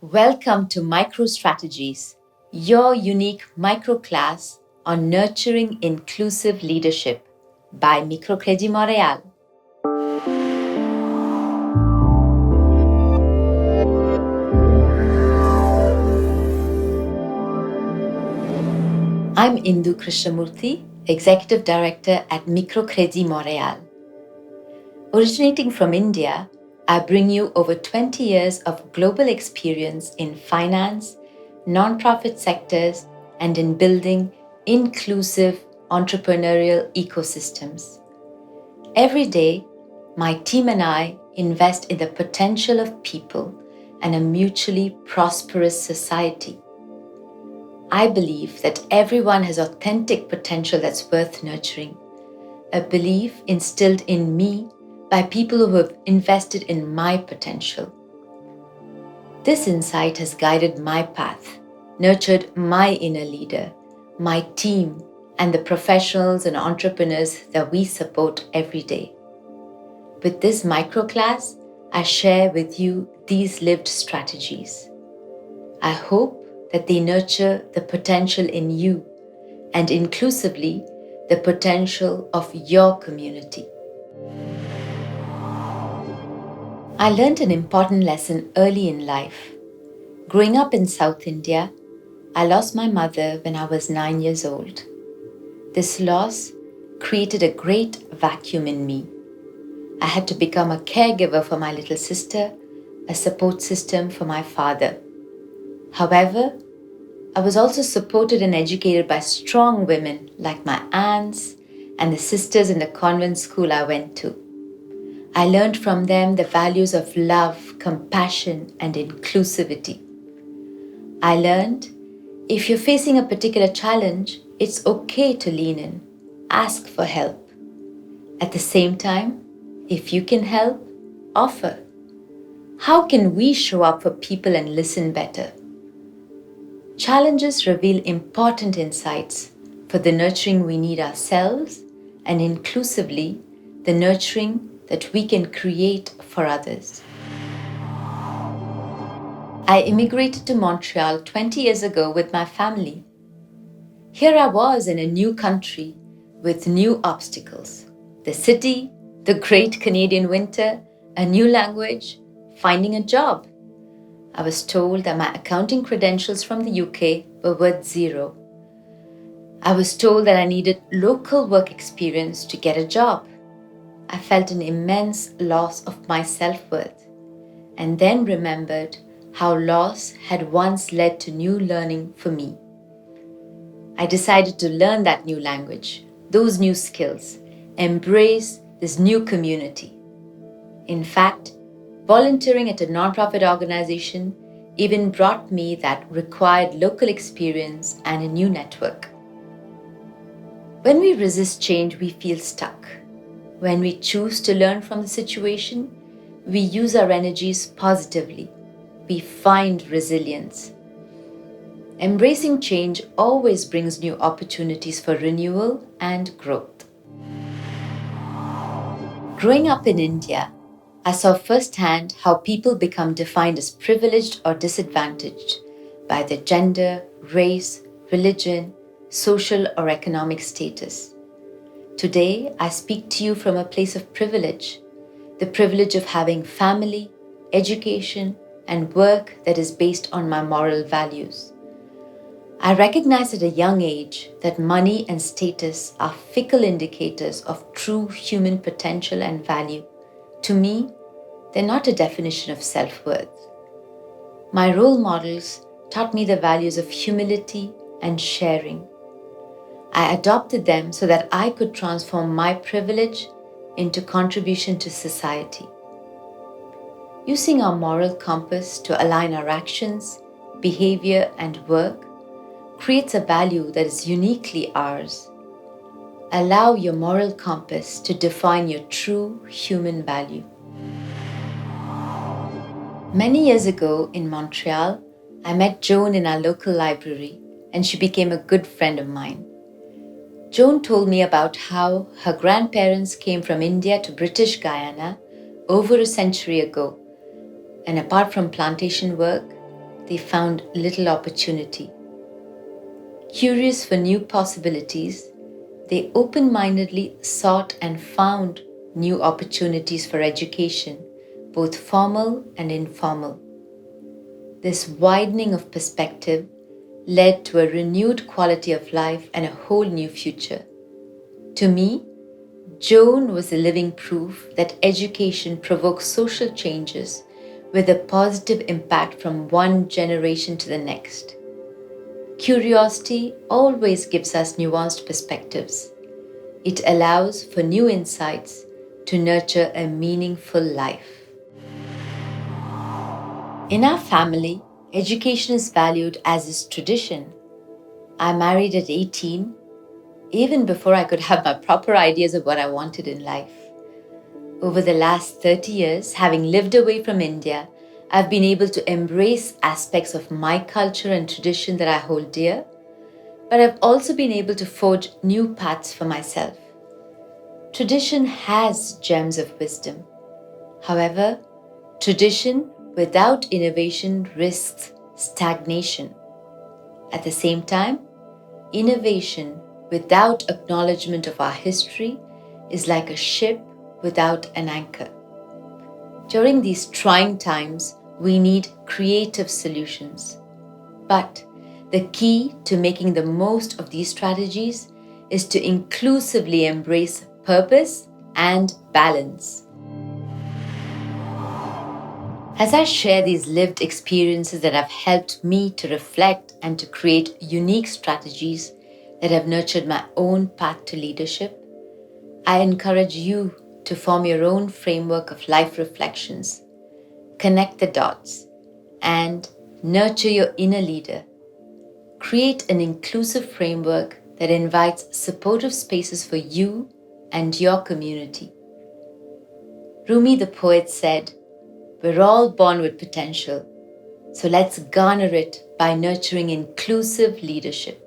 Welcome to Micro Strategies, your unique micro class on nurturing inclusive leadership by Microcrédit Montréal. I'm Indu Krishnamurthy, Executive Director at Microcrédit Montréal. Originating from India, I bring you over 20 years of global experience in finance, non-profit sectors, and in building inclusive entrepreneurial ecosystems. Every day, my team and I invest in the potential of people and a mutually prosperous society. I believe that everyone has authentic potential that's worth nurturing, a belief instilled in me by people who have invested in my potential. This insight has guided my path, nurtured my inner leader, my team, and the professionals and entrepreneurs that we support every day. With this microclass, I share with you these lived strategies. I hope that they nurture the potential in you and inclusively the potential of your community. I learned an important lesson early in life. Growing up in South India, I lost my mother when I was 9 years old. This loss created a great vacuum in me. I had to become a caregiver for my little sister, a support system for my father. However, I was also supported and educated by strong women like my aunts and the sisters in the convent school I went to. I learned from them the values of love, compassion, and inclusivity. I learned if you're facing a particular challenge, it's okay to lean in, ask for help. At the same time, if you can help, offer. How can we show up for people and listen better? Challenges reveal important insights for the nurturing we need ourselves and inclusively the nurturing that we can create for others. I immigrated to Montreal 20 years ago with my family. Here I was in a new country with new obstacles. The city, the great Canadian winter, a new language, finding a job. I was told that my accounting credentials from the UK were worth zero. I was told that I needed local work experience to get a job. I felt an immense loss of my self-worth and then remembered how loss had once led to new learning for me. I decided to learn that new language, those new skills, embrace this new community. In fact, volunteering at a nonprofit organization even brought me that required local experience and a new network. When we resist change, we feel stuck. When we choose to learn from the situation, we use our energies positively. We find resilience. Embracing change always brings new opportunities for renewal and growth. Growing up in India, I saw firsthand how people become defined as privileged or disadvantaged by their gender, race, religion, social or economic status. Today, I speak to you from a place of privilege, the privilege of having family, education, and work that is based on my moral values. I recognize at a young age that money and status are fickle indicators of true human potential and value. To me, they're not a definition of self-worth. My role models taught me the values of humility and sharing. I adopted them so that I could transform my privilege into contribution to society. Using our moral compass to align our actions, behavior, and work creates a value that is uniquely ours. Allow your moral compass to define your true human value. Many years ago in Montreal, I met Joan in our local library and she became a good friend of mine. Joan told me about how her grandparents came from India to British Guyana over a century ago, and apart from plantation work, they found little opportunity. Curious for new possibilities, they open-mindedly sought and found new opportunities for education, both formal and informal. This widening of perspective led to a renewed quality of life and a whole new future. To me, Joan was a living proof that education provokes social changes with a positive impact from one generation to the next. Curiosity always gives us nuanced perspectives. It allows for new insights to nurture a meaningful life. In our family, education is valued as is tradition. I married at 18, even before I could have my proper ideas of what I wanted in life. Over the last 30 years, having lived away from India, I've been able to embrace aspects of my culture and tradition that I hold dear, but I've also been able to forge new paths for myself. Tradition has gems of wisdom. However, tradition without innovation risks stagnation. At the same time, innovation without acknowledgement of our history is like a ship without an anchor. During these trying times, we need creative solutions. But the key to making the most of these strategies is to inclusively embrace purpose and balance. As I share these lived experiences that have helped me to reflect and to create unique strategies that have nurtured my own path to leadership, I encourage you to form your own framework of life reflections, connect the dots, and nurture your inner leader. Create an inclusive framework that invites supportive spaces for you and your community. Rumi the poet said, "We're all born with potential, so let's garner it by nurturing inclusive leadership."